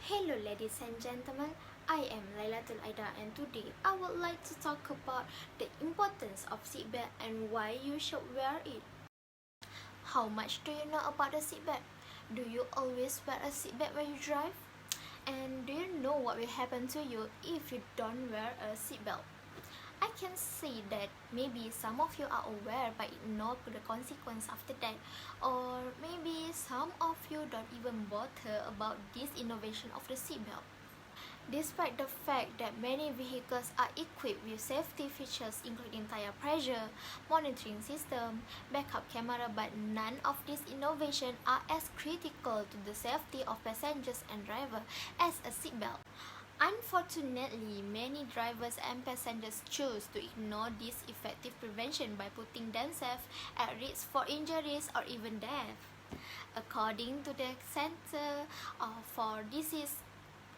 Hello ladies and gentlemen, I am Lailatul Aida and today I would like to talk about the importance of seatbelt and why you should wear it. How much do you know about the seatbelt? Do you always wear a seatbelt when you drive? And do you know what will happen to you if you don't wear a seatbelt? I can see that maybe some of you are aware but ignore the consequence after that, or maybe some of you don't even bother about this innovation of the seatbelt. Despite the fact that many vehicles are equipped with safety features including tire pressure, monitoring system, backup camera, but none of these innovations are as critical to the safety of passengers and driver as a seatbelt. Unfortunately, many drivers and passengers choose to ignore this effective prevention by putting themselves at risk for injuries or even death. According to the Center for Disease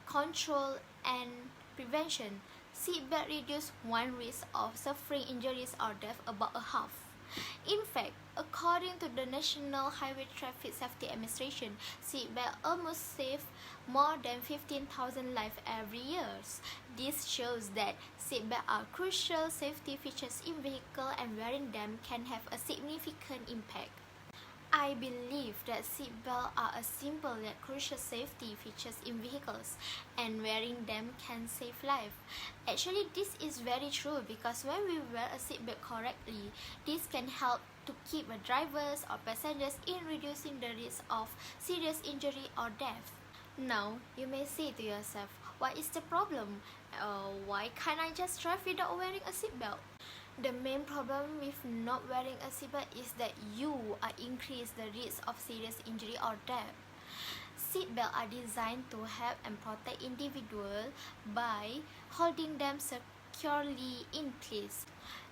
Control and Prevention, seatbelt reduce one risk of suffering injuries or death about a half. In fact, according to the National Highway Traffic Safety Administration, seatbelt almost save more than 15,000 lives every year. This shows that seatbelts are crucial safety features in vehicles and wearing them can have a significant impact. I believe that seatbelts are a simple yet crucial safety features in vehicles and wearing them can save lives. Actually, this is very true because when we wear a seatbelt correctly, this can help to keep the drivers or passengers in reducing the risk of serious injury or death. Now, you may say to yourself, what is the problem? Why can't I just drive without wearing a seatbelt? The main problem with not wearing a seatbelt is that you are increase the risk of serious injury or death. Seatbelts are designed to help and protect individuals by holding them securely in place.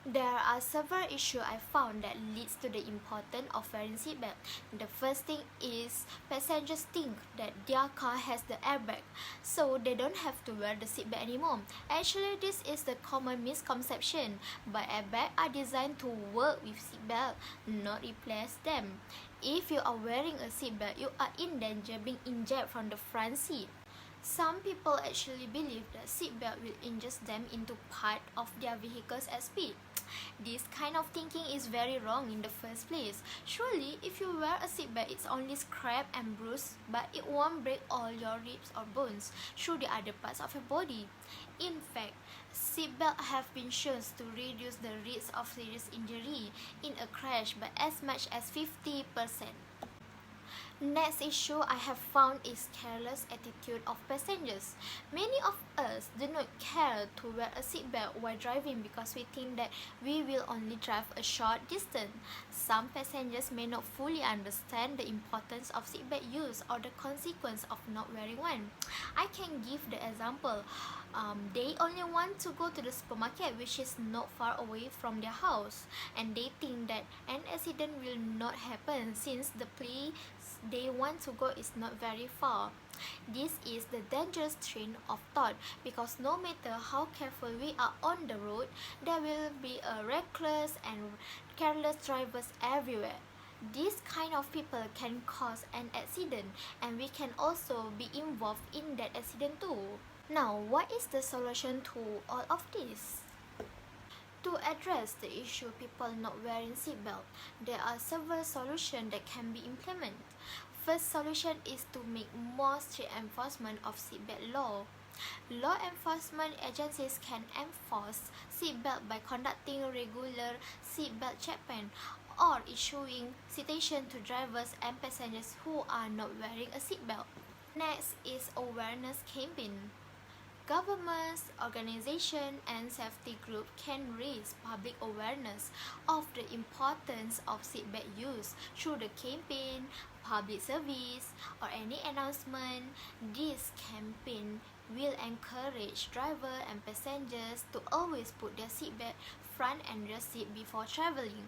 There are several issues I found that leads to the importance of wearing seatbelt. The first thing is passengers think that their car has the airbag, so they don't have to wear the seatbelt anymore. Actually, this is the common misconception, but airbags are designed to work with seatbelt, not replace them. If you are wearing a seatbelt, you are in danger being injured from the front seat. Some people actually believe that seatbelt will injure them into part of their vehicles at speed. This kind of thinking is very wrong in the first place. Surely, if you wear a seatbelt, it's only scratch and bruise, but it won't break all your ribs or bones through the other parts of your body. In fact, seatbelts have been shown to reduce the risk of serious injury in a crash by as much as 50%. Next issue I have found is careless attitude of passengers. Many of us do not care to wear a seatbelt while driving because we think that we will only drive a short distance. Some passengers may not fully understand the importance of seatbelt use or the consequence of not wearing one. I can give the example. They only want to go to the supermarket which is not far away from their house, and they think that an accident will not happen since the place they want to go is not very far. This is the dangerous train of thought because no matter how careful we are on the road, there will be a reckless and careless drivers everywhere. This kind of people can cause an accident and we can also be involved in that accident too. Now, what is the solution to all of this? To address the issue people not wearing seatbelt, there are several solutions that can be implemented. First solution is to make more strict enforcement of seatbelt law. Law enforcement agencies can enforce seatbelt by conducting regular seatbelt checkpoints or issuing citation to drivers and passengers who are not wearing a seatbelt. Next is awareness campaign. Governments, organizations, and safety groups can raise public awareness of the importance of seatbelt use through the campaign, public service, or any announcement. This campaign will encourage drivers and passengers to always put their seatbelt front and rear seat before traveling.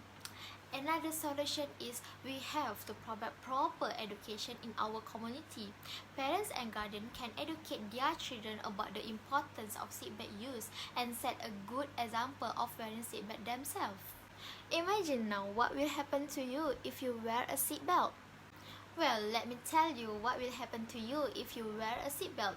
Another solution is we have to provide proper education in our community. Parents and guardians can educate their children about the importance of seatbelt use and set a good example of wearing seatbelt themselves. Imagine now what will happen to you if you wear a seatbelt. Well, let me tell you what will happen to you if you wear a seatbelt.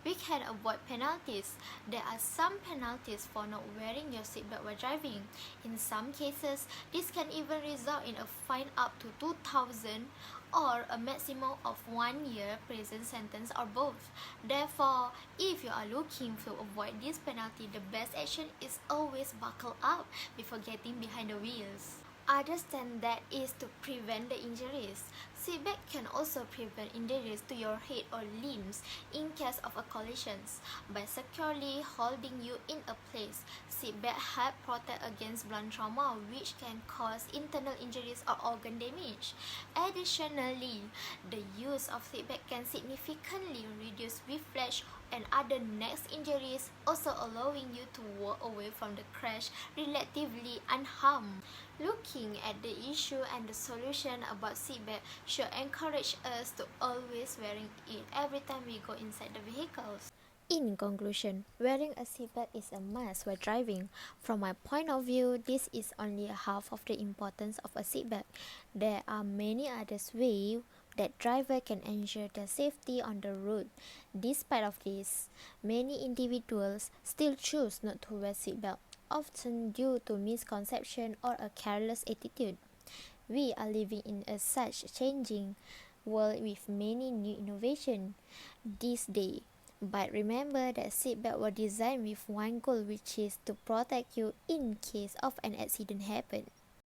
We can avoid penalties. There are some penalties for not wearing your seatbelt while driving. In some cases, this can even result in a fine up to 2,000 or a maximum of 1 year prison sentence or both. Therefore, if you are looking to avoid this penalty, the best action is always buckle up before getting behind the wheels. Others than that is to prevent the injuries. Seatbelt can also prevent injuries to your head or limbs in case of a collision. By securely holding you in a place, seatbelt help protect against blunt trauma, which can cause internal injuries or organ damage. Additionally, the use of seatbelt can significantly reduce whiplash and other neck injuries, also allowing you to walk away from the crash relatively unharmed. Looking at the issue and the solution about seatbelt should encourage us to always wearing it every time we go inside the vehicles. In conclusion, wearing a seatbelt is a must while driving. From my point of view, this is only half of the importance of a seatbelt. There are many other ways that driver can ensure their safety on the road. Despite of this, many individuals still choose not to wear seatbelt, often due to misconception or a careless attitude. We are living in a such changing world with many new innovation this day. But remember that seatbelt were designed with one goal, which is to protect you in case of an accident happen.